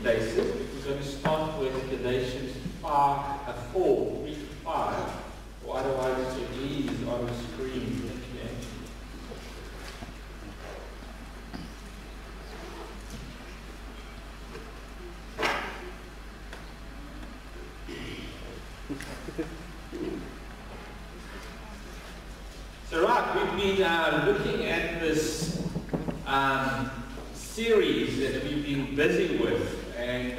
places. We're going to start with Galatians 4, 3 to 5. Or otherwise it is on the screen. Okay. So right, we've been looking at this series that we've been busy with, and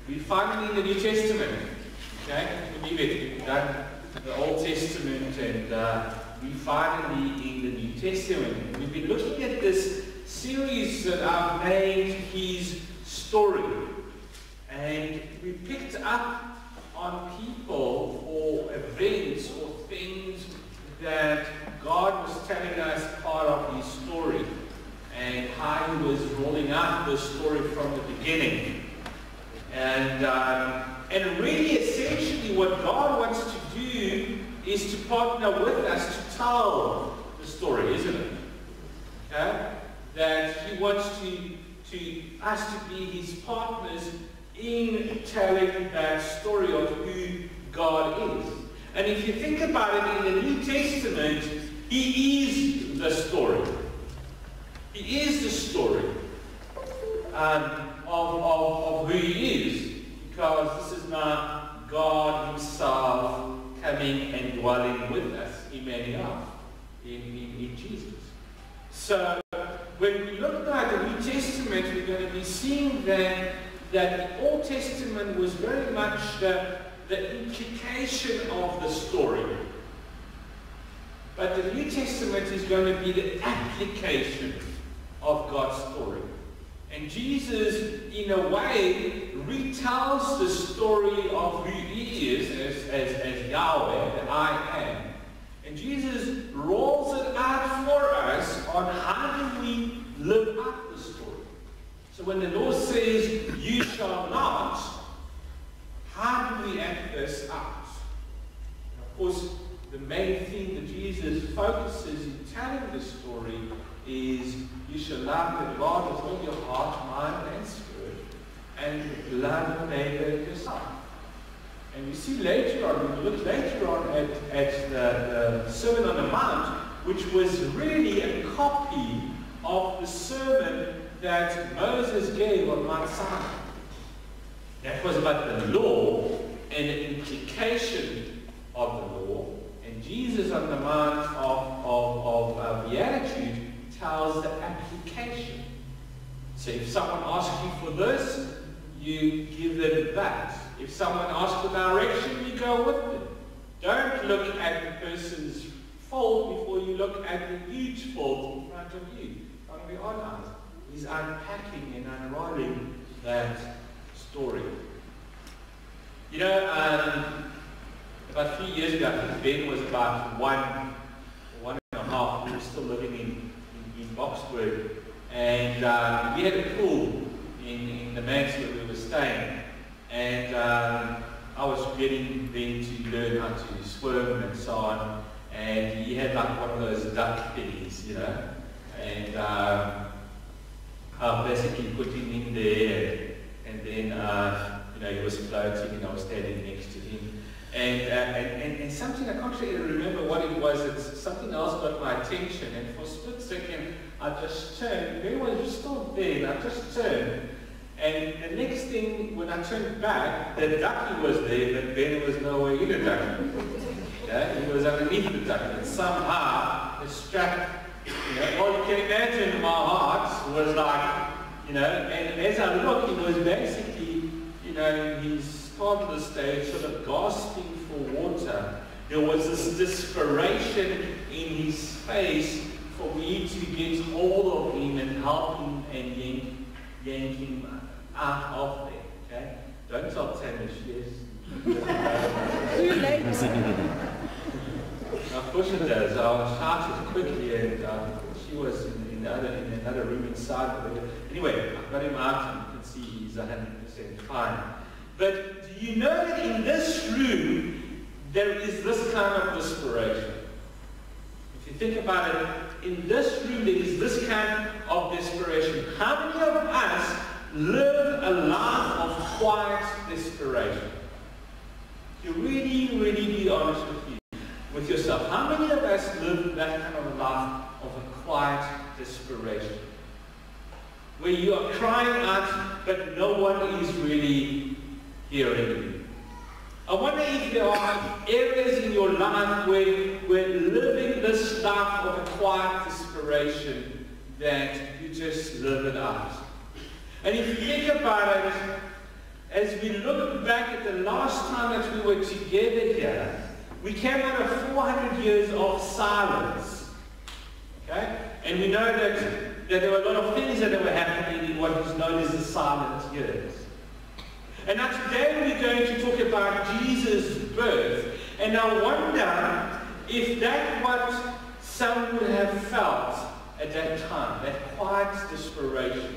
we're finally in the New Testament. Okay, believe it. We've done the Old Testament, and we're finally in the New Testament. We've been looking at this series that I've named His Story, and we picked up on people or events or things that God was telling us part of His story, and how He was rolling out the story from the beginning. And really, essentially, what God wants to do is to partner with us to tell the story, isn't it? Okay? That He wants us to be His partners in telling that story of who God is. And if you think about it, in the New Testament, He is the story. He is the story of who He is, because this is not God Himself coming and dwelling with us, Emmanuel, in Jesus. So when we look at the New Testament, we're going to be seeing then that the Old Testament was very much the implication of the story. But the New Testament is going to be the application of God's story. And Jesus, in a way, retells the story of who He is as Yahweh, the I Am. And Jesus rolls it out for us on how do we live out the story. So when the Lord says, "You shall not," how do we act this out? And of course, the main thing that Jesus focuses in telling the story is, you shall love God with all your heart, mind, and spirit, and love your neighbor yourself. And we see later on, we look later on at the Sermon on the Mount, which was really a copy of the sermon that Moses gave on Mount Sinai. That was about the law and the implication of the law. And Jesus on the Mount of Beatitude tells the application. So if someone asks you for this, you give them that. If someone asks for direction, you go with them. Don't look at the person's fault before you look at the huge fault in front of you. Don't be honest. He's unpacking and unrolling that story. You know, about 3 years ago, I think Ben was about one and a half. We were still living in Boxburg, and we had a pool in the manse where we were staying, and I was getting Ben to learn how to swim and so on, and he had like one of those duck thingies, you know, and I basically put him in there, and then you know, he was floating, and I was standing next to him. And something, I can't really remember what it was, it's something else got my attention, and for a split second I just turned. Ben was still there, and I just turned, and the next thing, when I turned back, the ducky was there, but Ben was nowhere in the ducky. Yeah? He was underneath the ducky, and somehow the strap, you know, well, you can imagine my heart was like, you know, and as I looked, he was basically, you know, he's part of the stage, sort of gasping for water. There was this desperation in his face for me to get hold of him and help him and yank him out of there. Okay? Don't tell Tamish, yes. Too late. Of course it does. I shouted quickly, and she was in another room inside of it. Anyway, I've got him out, and you can see he's 100% fine. But do you know that in this room, there is this kind of desperation? If you think about it, in this room, there is this kind of desperation. How many of us live quiet desperation. You really, really be honest with yourself. How many of us live that kind of a life of a quiet desperation? Where you are crying out, but no one is really hearing you. I wonder if there are areas in your life where living this life of a quiet desperation that you just live it out. And if you think about it, as we look back at the last time that we were together here, we came out of 400 years of silence. Okay? And we know that there were a lot of things that were happening in what is known as the silent years. And now today we're going to talk about Jesus' birth. And I wonder if that's what some would have felt at that time, that quiet desperation.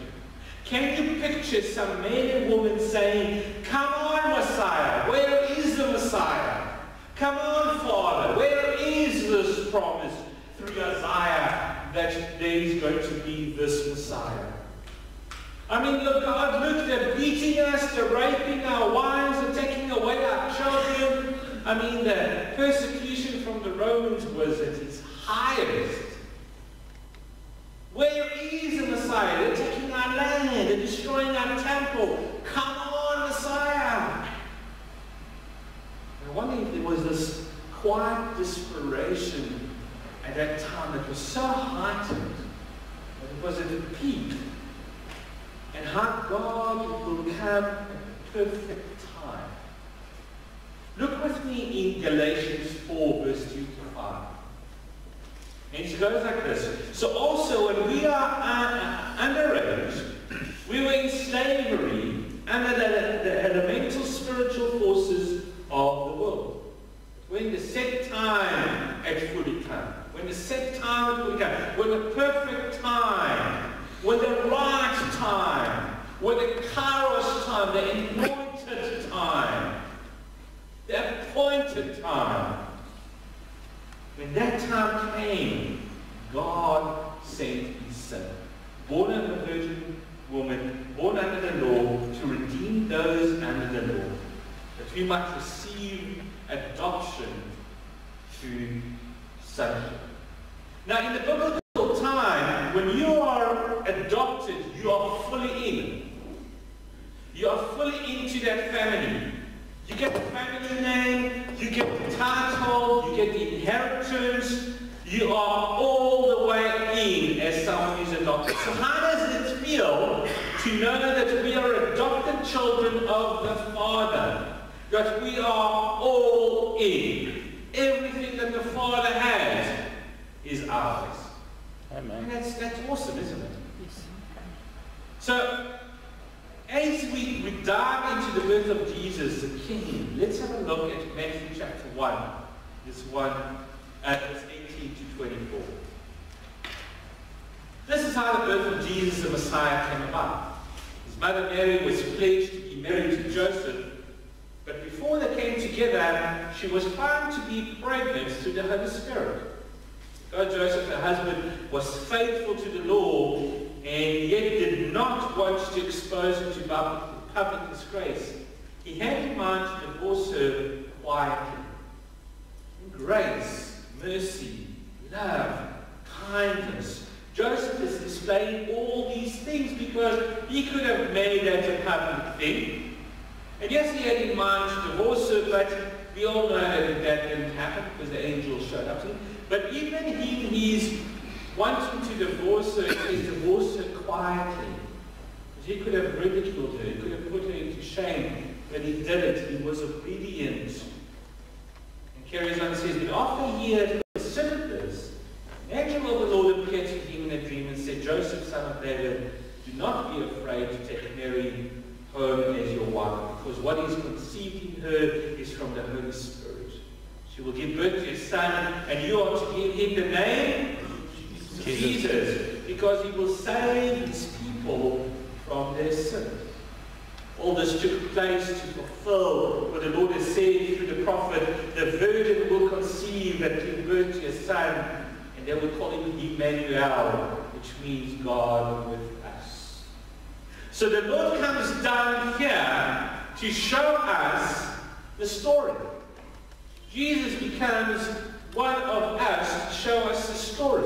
Can you picture some men and women saying, "Come on, Messiah, where is the Messiah? Come on, Father, where is this promise through Isaiah that there is going to be this Messiah?" I mean, look, God, they're beating us, they're raping our wives, they're taking away our children. I mean, the persecution from the Romans was at its highest. Where is the Messiah? They're taking our land, they're destroying our temple. Come on, Messiah! I wonder if there was this quiet desperation at that time that was so heightened that it was at a peak. And how God will come at the perfect time. Look with me in Galatians 4, verse 2 to 5. And it goes like this. So also when we are underage, we were in slavery under the elemental spiritual forces of the world. When the set time had fully come. When the set time had fully come. When the perfect time. When the right time, when the kairos time, the anointed time, the appointed time. When that time came, God sent His Son, born of a virgin woman, born under the law, to redeem those under the law, that we might receive adoption to sonship. Now, in the biblical time, when you are adopted, you are fully in. You are fully into that family. You get the family name, you get the title, you get the inheritance. You are all the way in as someone who's adopted. So how does it feel to know that we are adopted children of the Father? That we are all in. Everything that the Father has is ours. Amen. And that's awesome, isn't it? Yes. So, as we dive into the birth of Jesus, the King, let's have a look at Matthew chapter 1, verse 18 to 24. This is how the birth of Jesus, the Messiah, came about. His mother Mary was pledged to be married to Joseph, but before they came together, she was found to be pregnant through the Holy Spirit. God, Joseph, her husband, was faithful to the law and yet did not want to expose her to public disgrace. He had in mind to divorce her quietly. Grace, mercy, love, kindness. Joseph is displaying all these things because he could have made that a public thing. And yes, he had in mind to divorce her, but we all know that didn't happen because the angel showed up to him. But even he's wanting to divorce her, he divorced her quietly. He could have ridiculed her, he could have put her into shame, but he didn't. He was obedient. And carries on and says, but after he had considered this, the angel of the Lord appeared to him in a dream and said, Joseph, son of David, do not be afraid to take Mary home as your wife, because what is conceived in her is from the Holy Spirit. She will give birth to a son, and you are to give him the name Jesus, because he will save his people from their sins. All this took place to fulfill what the Lord has said through the prophet, the virgin will conceive and give birth to a son, and they will call him Emmanuel, which means God with us. So the Lord comes down here to show us the story. Jesus becomes one of us to show us the story.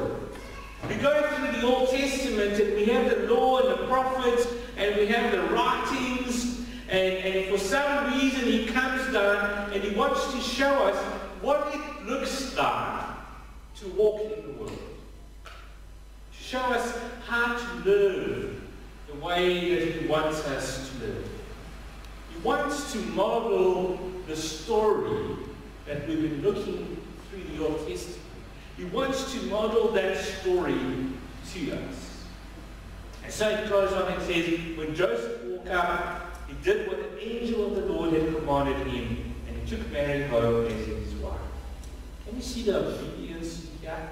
We go through the Old Testament and we have the law and the prophets and we have the writings, and for some reason he comes down and he wants to show us what it looks like to walk in the world. To show us how to live the way that he wants us to live. He wants to model the story that we've been looking through the Old Testament. He wants to model that story to us. And so it goes on and says, when Joseph woke up, he did what the angel of the Lord had commanded him, and he took Mary home as his wife. Can you see the obedience here?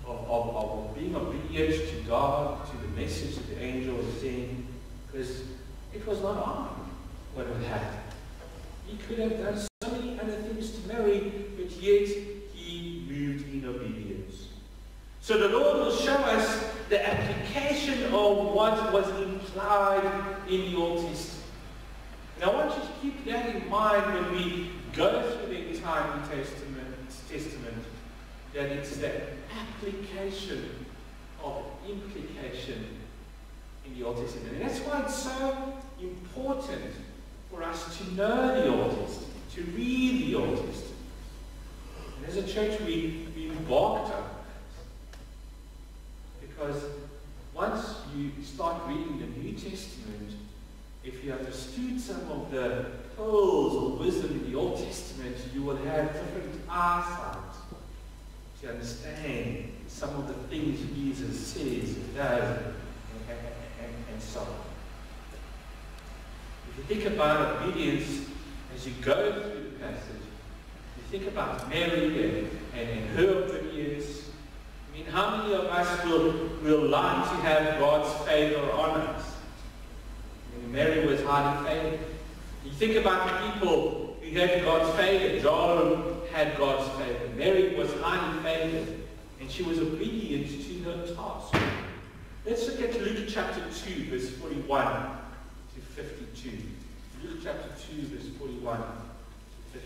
Of being obedient to God, to the message that the angel was saying, because it was not on what would happen. He could have done so many other things to Mary, but yet he moved in obedience. So the Lord will show us the application of what was implied in the Old Testament. And I want you to keep that in mind when we go through the entire New Testament, that it's the application of implication in the Old Testament. And that's why it's so important for us to know the Old Testament, to read the Old Testament. And as a church, we embarked on that. Because once you start reading the New Testament, if you understood some of the pearls of wisdom in the Old Testament, you will have different eyesight to understand some of the things Jesus says and does, and so on. If you think about obedience as you go through the passage, you think about Mary and her obedience. I mean, how many of us will like to have God's favor on us? I mean, Mary was highly favored. You think about the people who had God's favor. John had God's favor. Mary was highly favored, and she was obedient to her task. Let's look at Luke chapter 2, verse 41 to 52. Luke chapter 2, verse 41 to 52.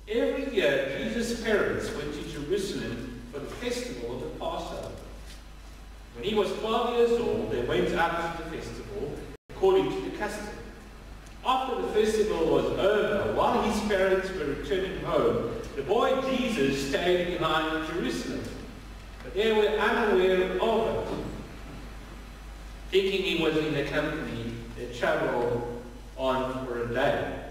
Every year, Jesus' parents went to Jerusalem for the festival of the Passover. When he was 12 years old, they went out to the festival according to the custom. After the festival was over, while his parents were returning home, the boy Jesus stayed behind in Jerusalem. But they were unaware of it. Thinking he was in their company, they traveled on for a day.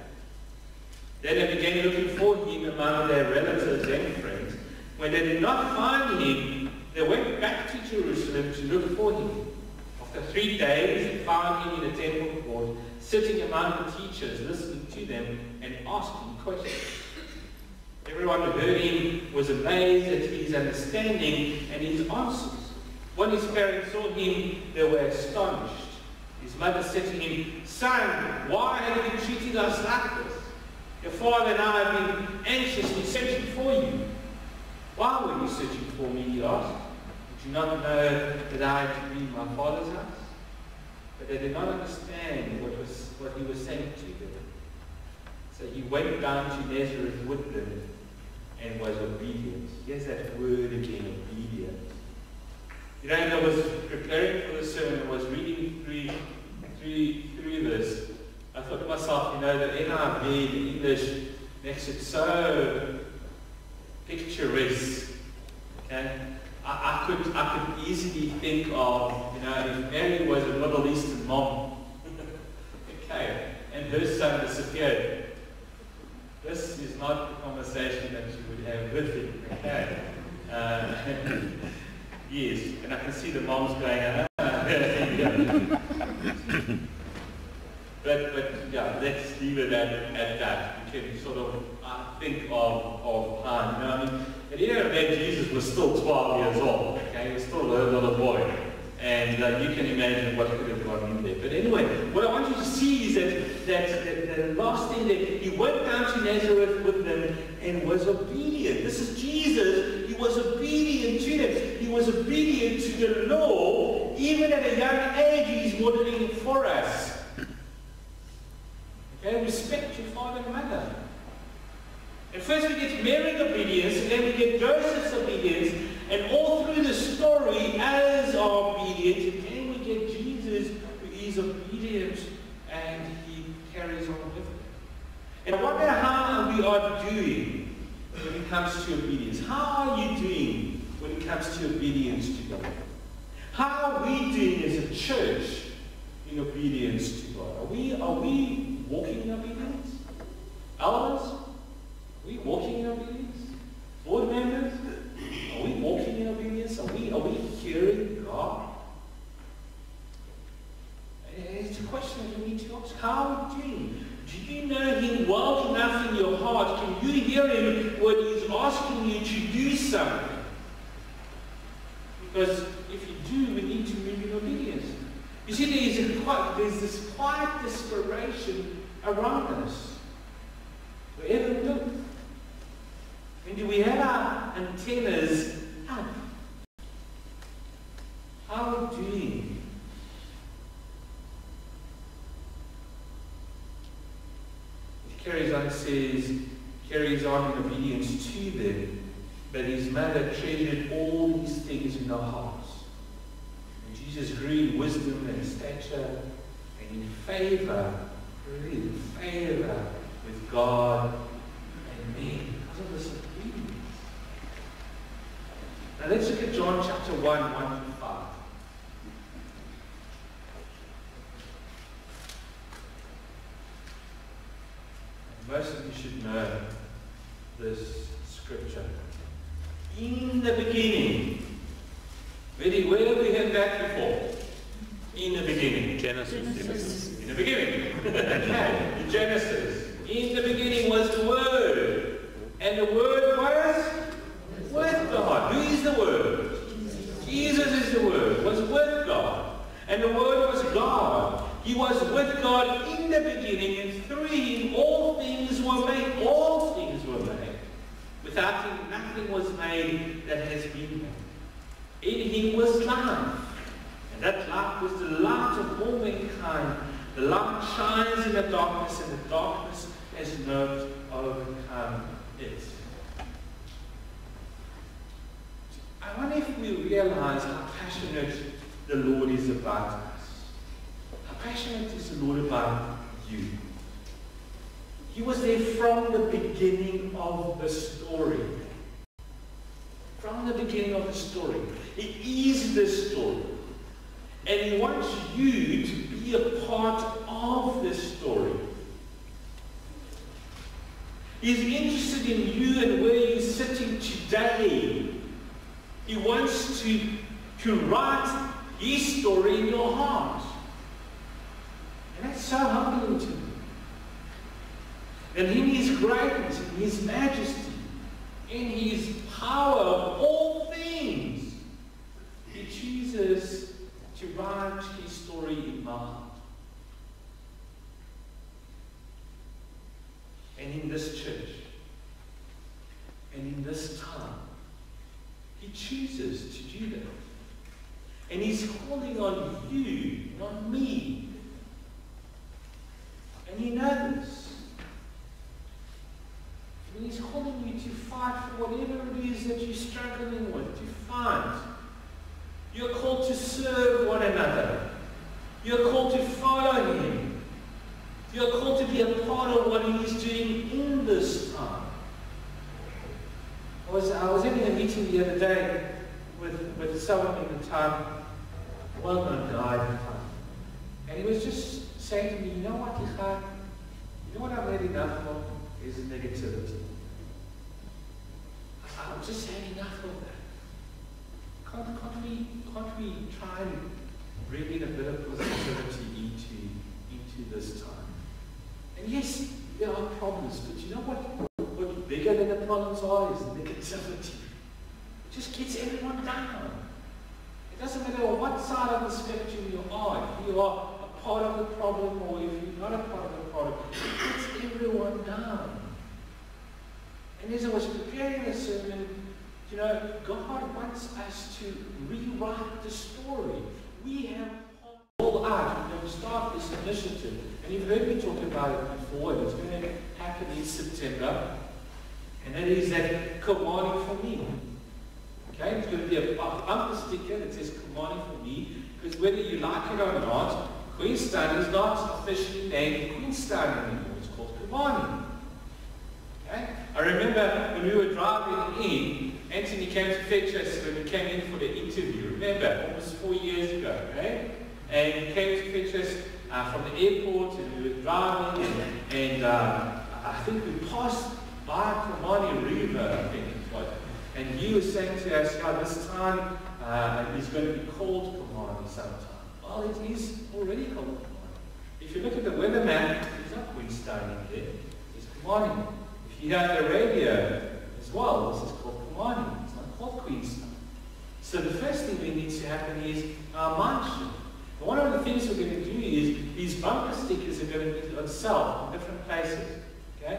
Then they began looking for him among their relatives and friends. When they did not find him, they went back to Jerusalem to look for him. After 3 days, they found him in the temple court, sitting among the teachers, listening to them and asking questions. Everyone who heard him was amazed at his understanding and his answers. When his parents saw him, they were astonished. His mother said to him, "Son, why have you treated us like this? Your father and I have been anxiously searching for you." "Why were you searching for me?" he asked. "Did you not know that I had to be in my father's house?" But they did not understand what he was saying to them. So he went down to Nazareth with them and was obedient. Here's that word again, obedient. You know, I was preparing for the sermon, I was reading through this. I thought to myself, you know, the NIV, the English, makes it so picturesque. Okay? I could easily think of, you know, if Mary was a Middle Eastern mom, okay, and her son disappeared. This is not the conversation that you would have with him, okay? Yes, and I can see the moms going, But yeah, let's leave it at that. You can sort of think of how, you know, I mean, at the end of the day, Jesus was still 12 years old, okay? He was still a little boy. And you can imagine what could have gone in there. But anyway, what I want you to see is that the last thing that he went down to Nazareth with them and was obedient. This is Jesus. He was obedient to them. He was obedient to the law. Even at a young age, his He's modeling for us. Okay, respect your father and mother. And first we get Mary's obedience, and then we get Joseph's obedience, and all through the story, as are obedient, and then we get Jesus, who is obedient, and he carries on with it. And I wonder how we are doing when it comes to obedience. How are you doing when it comes to obedience to God? How are we doing as a church in obedience to God? Are we walking in obedience? Elders? Are we walking in obedience? Board members? Are we walking in obedience? Are we hearing God? It's a question that we need to ask. How are we doing? Do you know Him well enough in your heart? Can you hear Him when He's asking you to do something? Because if you do, we need to move in obedience. You see, there's this quiet desperation around us. Wherever we look. And do we have our antennas up? How are we doing? It carries on in obedience to them, but his mother treasured all these things in her heart. And Jesus grew in wisdom and stature and in favor, really in favor with God and men. Because of this obedience. Now let's look at John chapter 1, 1 to 5. Most of you should know this scripture. In the beginning. Where have we heard that before? In the beginning. Genesis. In the beginning. Okay. In Genesis. In the beginning was the Word. And the Word was with God. Who is the Word? Jesus is the Word. Was with God. And the Word was God. He was with God in the beginning, and through Him all things were made. All things were made. Without Him nothing was made that has been made. In Him was life, and that life was the light of all mankind. The light shines in the darkness, and the darkness has not overcome it. I wonder if we realize how passionate the Lord is about us. How passionate is the Lord about you? He was there from the beginning of the story. From the beginning of the story. He is the story. And He wants you to be a part of this story. He's interested in you and where you're sitting today. He wants to write His story in your heart. And that's so humbling to me. And in His greatness, in His majesty, in His power of all things, He chooses to write His story in my heart. And in this church, and in this time, He chooses to do that. And He's calling on you, not me. And He knows. And He's calling you to fight for whatever it is that you're struggling with, to fight. You're called to serve one another. You're called to follow Him. You're called to be a part of what He is doing in this time. I was having a meeting the other day with someone in the time, well-known guy at the time. And he was just saying to me, you know what, Ichai? You know what I've had enough of? Is negativity. I'm just had enough of that. Can't we try and bring in a bit of positivity into this time? And yes, there are problems, but you know what bigger than the problems are is negativity. It just gets everyone down. It doesn't matter what side of the spectrum you are. If you are a part of the problem or if you're not a part of the problem, it gets everyone down. And as I was preparing the sermon, you know, God wants us to rewrite the story. We have all out. about it before, and it's going to happen in September. And that is that Komani for me. Okay, it's going to be a bumper sticker that says Komani for me, because whether you like it or not, Queenstown is not officially named Queenstown anymore. It's called Komani. Okay? I remember when we were driving in, Anthony came to fetch us when we came in for the interview. Remember, almost 4 years ago, okay? And he came to fetch us from the airport, and we were driving, and I think we passed by Komani River, I think it was. And he was saying to us, this time is going to be called Komani sometime. Well, it is already called Komani. If you look at the weather map, there's not Queenstown in there, it's Komani. If you have the radio as well, this is called Komani, it's not called Queenstown. So the first thing that needs to happen is our mind shift. And one of the things we're going to do is these bumper stickers are going to be on sale in different places. Okay?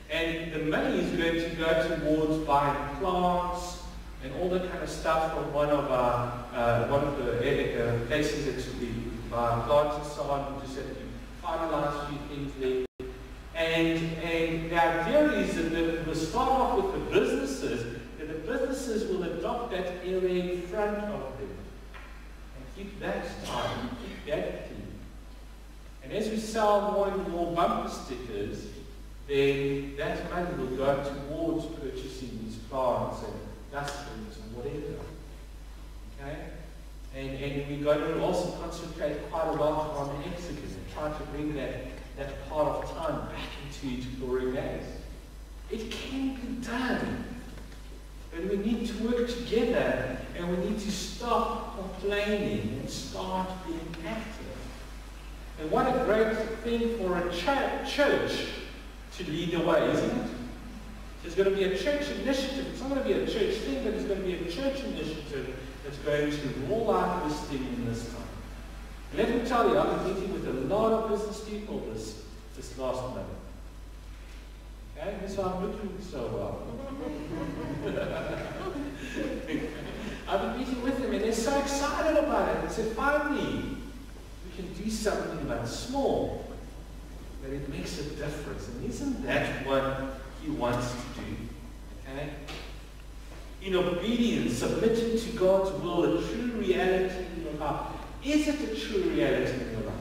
And the money is going to go towards buying plants and all that kind of stuff from one of the places that we buy plants and so on. We just have to finalize a few things there. And the idea is that we'll start off with the businesses, and the businesses will adopt that area in front of them. And keep that tidy, keep that clean. And as we sell more and more bumper stickers, then that money will go towards purchasing these plants and dustbins and whatever. Okay? And we're going to also concentrate quite a lot on the Exodus and try to bring that part of time back into its glory days. It can be done. But we need to work together, and we need to stop complaining and start being active. And what a great thing for a church to lead the way, isn't it? There's going to be a church initiative. It's not going to be a church thing, but it's going to be a church initiative that's going to roll out this thing in this time. And let me tell you, I've been meeting with a lot of business people this last month. Okay, that's why I'm looking so well. I've been meeting with them, and they're so excited about it. They said, finally, we can do something that's small, but it makes a difference. And isn't that what he wants to do? Okay? In obedience, submitting to God's will, a true reality in your life. Is it a true reality in your life?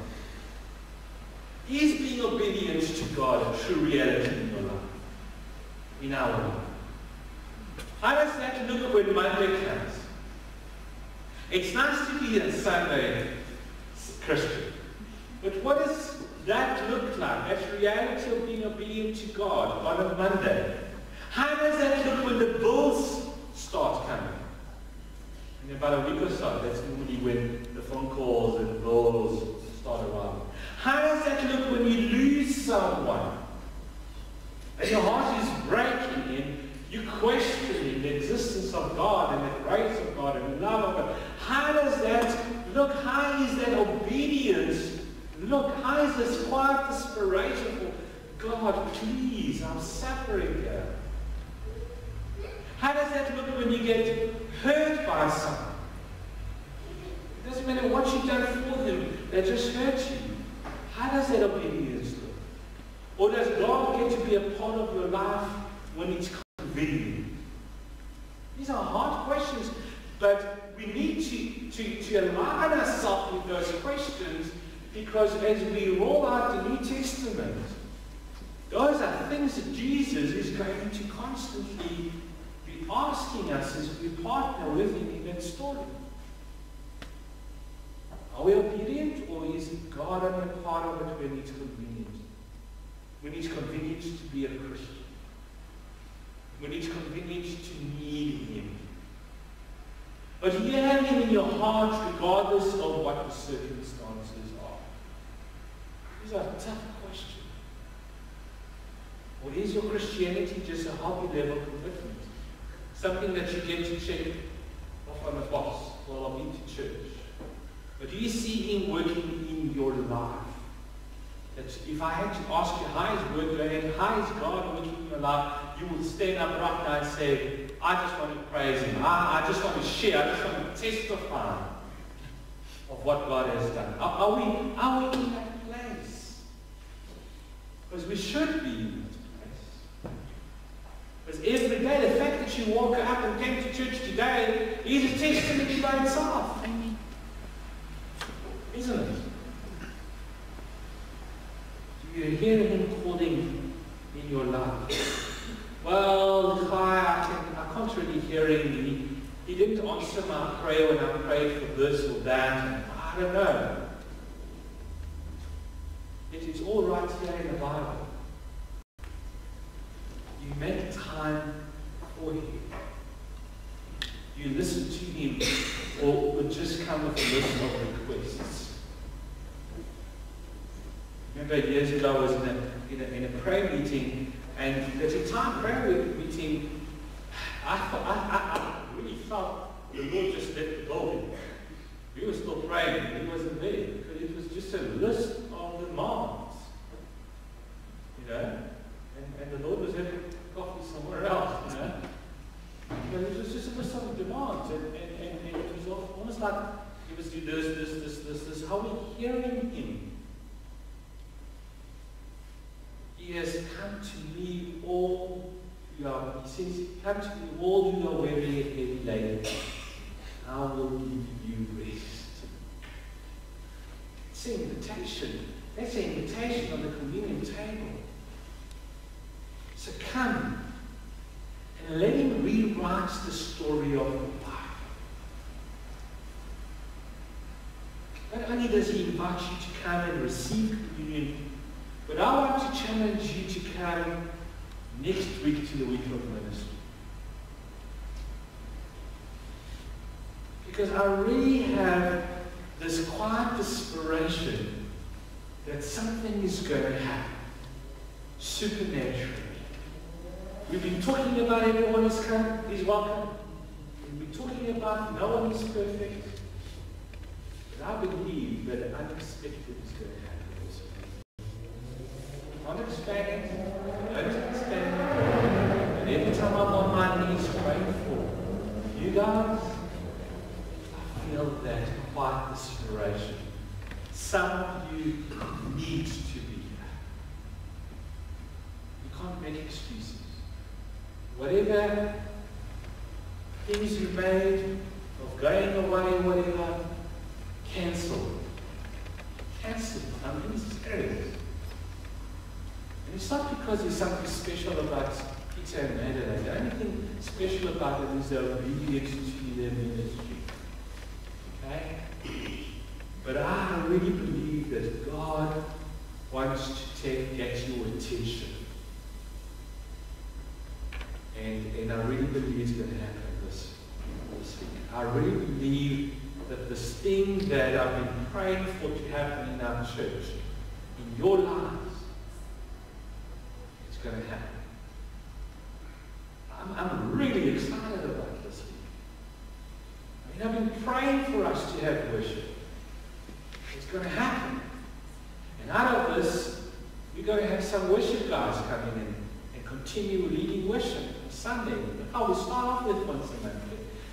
Is being obedient to God a true reality in your life? In our life? How does that look when Monday comes? It's nice to be a Sunday Christian. But what does that look like? That reality of being obedient to God on a Monday. How does that look when the bills start coming? In about a week or so, that's normally when the phone calls and bills start arriving. How does that look when you lose someone? And your heart is breaking and you're questioning the existence of God and the grace of God and the love of God. How does that look? How is that obedience look? How is this quiet desperation for God, please, I'm suffering here? How does that look when you get hurt by someone? It doesn't matter what you've done for them, they just hurt you. How does that obedience look? Or does God get to be a part of your life when it's convenient? These are hard questions, but we need to align ourselves with those questions, because as we roll out the New Testament, those are things that Jesus is going to constantly be asking us as we partner with him in that story. Are we obedient, or is God only a part of it when it's convenient? When it's convenient to be a Christian. When it's convenient to need him. But you have him in your heart regardless of what the circumstances are. These are tough questions. Or is your Christianity just a hobby level commitment? Something that you get to check off on the box while I'm into church. But do you see him working in your life? That if I had to ask you how is work going, how is God working in your life, you will stand up right now and say, I just want to praise him. I just want to share. I just want to testify of what God has done. Are we in that place? Because we should be in this place. Because every day, the fact that you woke up and came to church today is a testimony by itself. Amen. Isn't it? Do you hear Him calling in your life? Well, I can't really hear Him. He didn't answer my prayer when I prayed for this or that. I don't know. It is all right here in the Bible. You make time for Him. You listen to Him, or just come with a list of requests. Remember years ago I was in a prayer meeting, and at a time prayer meeting, I really felt the Lord just left the building. We were still praying, He wasn't there, because it was just a list of demands. You know? And the Lord was having coffee somewhere else, you know? But it was just a list of demands, and it was almost like He was doing this. How are we hearing Him? He has come to me all you are. He says, come to me all you are weary and heavy laden. I will give you rest. It's an invitation. That's an invitation on the communion table. So come and let Him rewrite the story of your life. Not only does He invite you to come and receive communion, but I want to challenge you to come next week to the week of ministry. Because I really have this quiet desperation that something is going to happen supernaturally. We've been talking about everyone is welcome. We've been talking about no one is perfect. But I believe that unexpected is going to happen this week. Unexpected, and every time I'm on my knees praying for you guys, I feel that quiet desperation. Some of you need to be here. You can't make excuses. Whatever things you made of going away, whatever, cancel. Cancel. I'm being serious. And it's not because there's something special about Peter and Madeline. The only thing special about it is their obedience to their ministry. Okay? But I really believe that God wants to get your attention. And I really believe it's going to happen this week. I really believe that this thing that I've been praying for to happen in our church, in your lives, it's going to happen. I'm really excited about this week. I mean, I've been praying for us to have worship. It's going to happen. And out of this, we're going to have some worship guys coming in and continue leading worship on Sunday. Oh, we start off with once a month.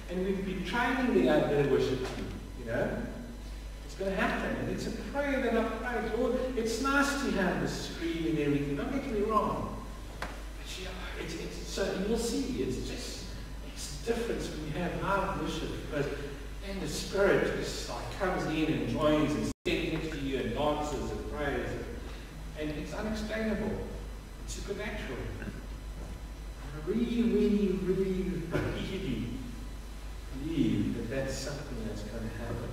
And we've been training the worship team, you know. It's going to happen. And it's a prayer that I pray. Lord, it's nice to have the screen and everything. Don't get me wrong. But you know, so you'll see, it's just makes a difference when you have live worship, because then the Spirit just like comes in and joins and stands next to you and dances and prays. And it's unexplainable. It's supernatural. I really, really, really, really believe that that's something that's going to happen.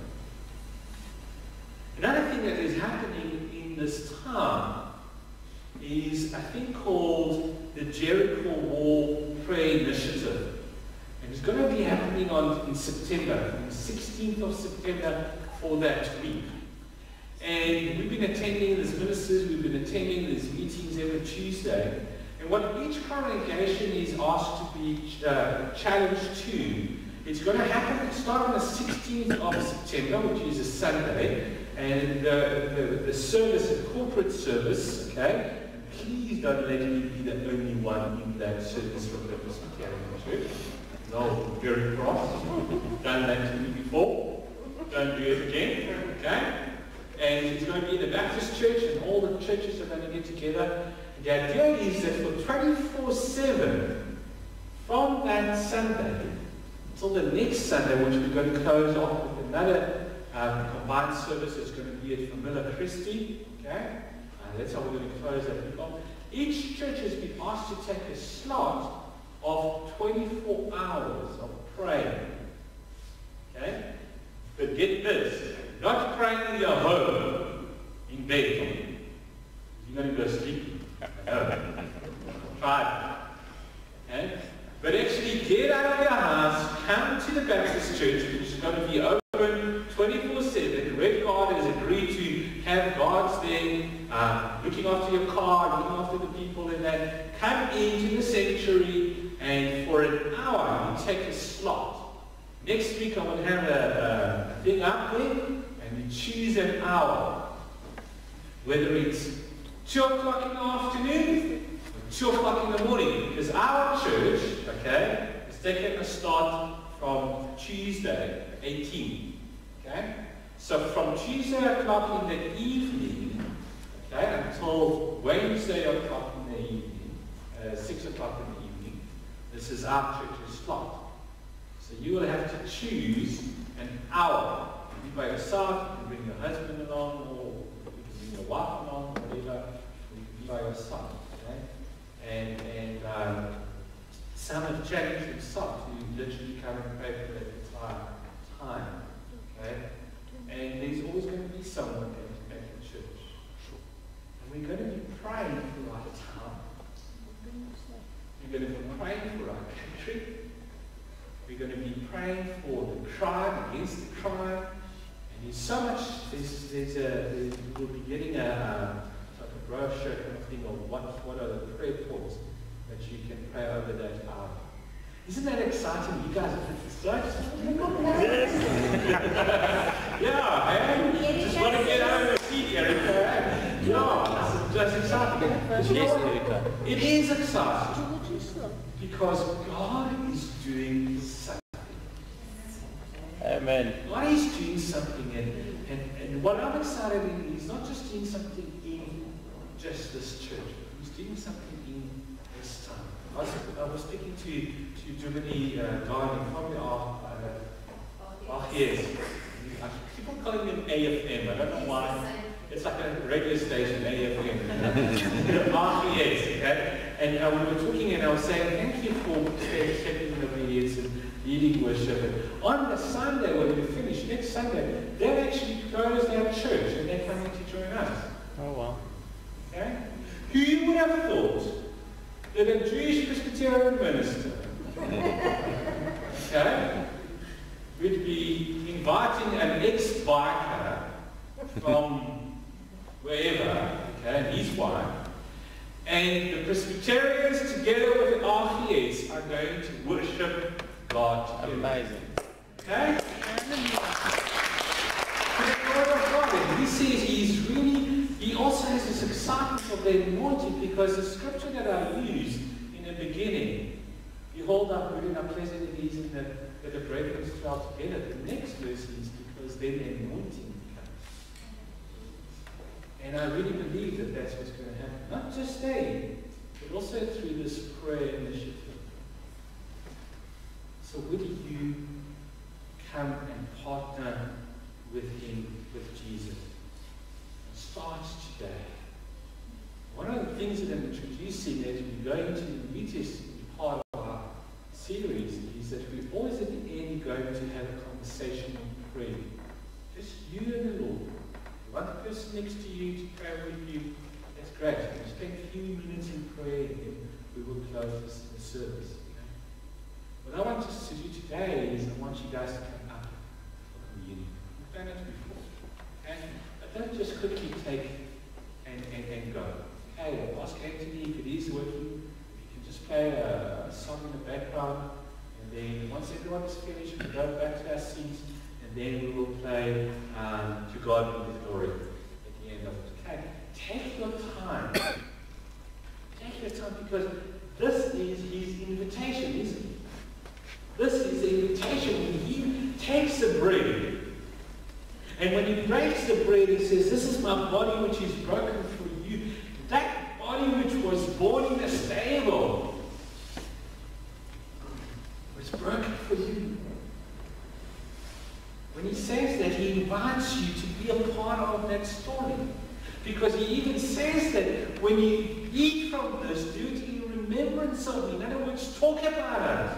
Another thing that is happening in this time is a thing called the Jericho Wall Prayer Initiative. And it's going to be happening in September, on the 16th of September for that week. And we've been attending, as ministers, we've been attending these meetings every Tuesday. And what each congregation is asked to be challenged to, it's going to happen, start on the 16th of September, which is a Sunday. And the service, the corporate service, okay? Please don't let me be the only one in that service from the Presbyterian Church. No, very cross. Done that to me before. Don't do it again, okay? And it's going to be in the Baptist church, and all the churches are going to get together. The idea is that for 24/7, from that Sunday until the next Sunday, which we're going to close off with another combined service that's going to be at Famila Christi, okay? That's how we're going to close that week off. Each church has been asked to take a slot of 24 hours of praying. Okay? But get this, not praying in your home, in bed. You're going to go sleep. Try it. Okay? But actually get out of your house, come to the Baptist church, which is going to be open 24/7. Red Guard has agreed to have guards there, looking after your car, looking after the people in that. Come into the sanctuary, and for an hour you take a slot. Next week I will have a thing up there, and you choose an hour. Whether it's 2 o'clock in the afternoon, 2 o'clock in the morning, because our church, okay, is taking a start from Tuesday, 18. Okay? So from Tuesday o'clock in the evening, okay, until Wednesday o'clock in the evening, 6 o'clock in the evening, this is our church's slot. So you will have to choose an hour. You can be by yourself, you can bring your husband along, or you can bring your wife along, whatever, or you can be by yourself. And some have challenged themselves to literally come and pray for that entire time. Okay? And there's always going to be someone going to make a church. And we're going to be praying for our town. We're going to be praying for our country. We're going to be praying for the crime, against the crime. And there's so much, we'll be getting a brochure kind of thing of what are the prayer points that you can pray over that hour. Isn't that exciting? You guys are excited? Yeah, hey? Just want to get out of the seat, Erica. Yeah, that's exciting. Yes, Erica. It is exciting because God is doing something. Amen. God is doing something, and what I'm excited in, He's not just doing something in just this church. He's doing something in this time. I was speaking to Germany, Garden, probably yes. I keep on calling him AFM. I don't know why. It's like a radio station, AFM. yes, okay? And we were talking, and I was saying, thank you for taking the obedience and leading worship. And on the Sunday, when we finish, next Sunday, they've actually closed our church, and they're coming to join us. Oh, wow. Okay? Who would have thought that a Jewish Presbyterian minister, okay, would be inviting an ex-biker from wherever, okay, and his wife, and the Presbyterians together with the RPS are going to worship God together. Amazing. Okay? He says he also has this excitement of the anointing, because the scripture that I used in the beginning, behold how good and how pleasant it is that the brethren dwell together. The next verse is because then the anointing comes. And I really believe that that's what's going to happen. Not just there, but also through this prayer initiative. So would you come and partner with Him, with Jesus? Starts today. One of the things that I'm introducing as we go into the New Testament part of our series is that we're always at the end going to have a conversation of prayer. Just you and the Lord. You want the person next to you to pray with you, that's great. We'll spend a few minutes in prayer and then we will close the service. What I want us to do today is I want you guys to come up for communion. We've done it before. Okay? Don't just quickly take and go. Okay, I'll ask Anthony if it is working. You can just play a song in the background, and then once everyone is finished, we'll go back to our seats, and then we will play To God Be the Glory at the end of it. Okay, take your time. Take your time, because this is His invitation, isn't it? This is the invitation when He takes the bread. And when He breaks the bread, He says, this is my body which is broken for you. That body which was born in a stable, was broken for you. When he says that, he invites you to be a part of that story. Because he even says that when you eat from this, do it in remembrance of me. In other words, talk about it.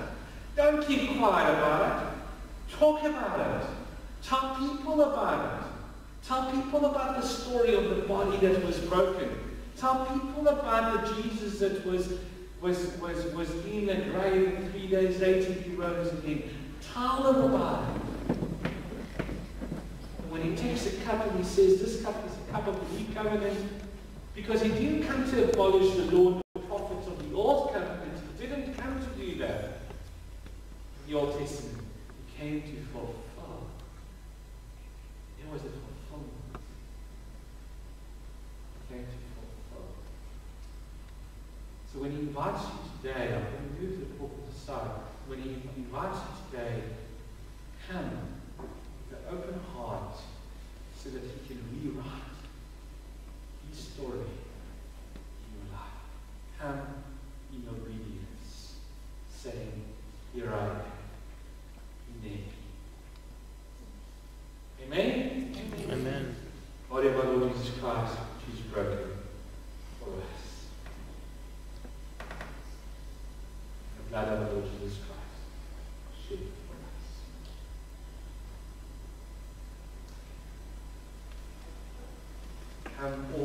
Don't keep quiet about it. Talk about it. Tell people about it. Tell people about the story of the body that was broken. Tell people about the Jesus that was in the grave, and 3 days later he rose again. Tell them about it. When he takes a cup and he says, this cup is a cup of the new covenant, because he didn't come to abolish the law and the prophets of the old covenant. He didn't come to do that in the Old Testament. He came to fulfill. It was a fulfillment. He came to fulfill. So when he invites you today, I'm going to move the pulpit aside. When he invites you today, come with an open heart so that he can rewrite his story in your life. Come in obedience, saying, here I am. Amen? Amen. Body of our Lord Jesus Christ, which is broken for us. The blood of our Lord Jesus Christ, shed for us. Come all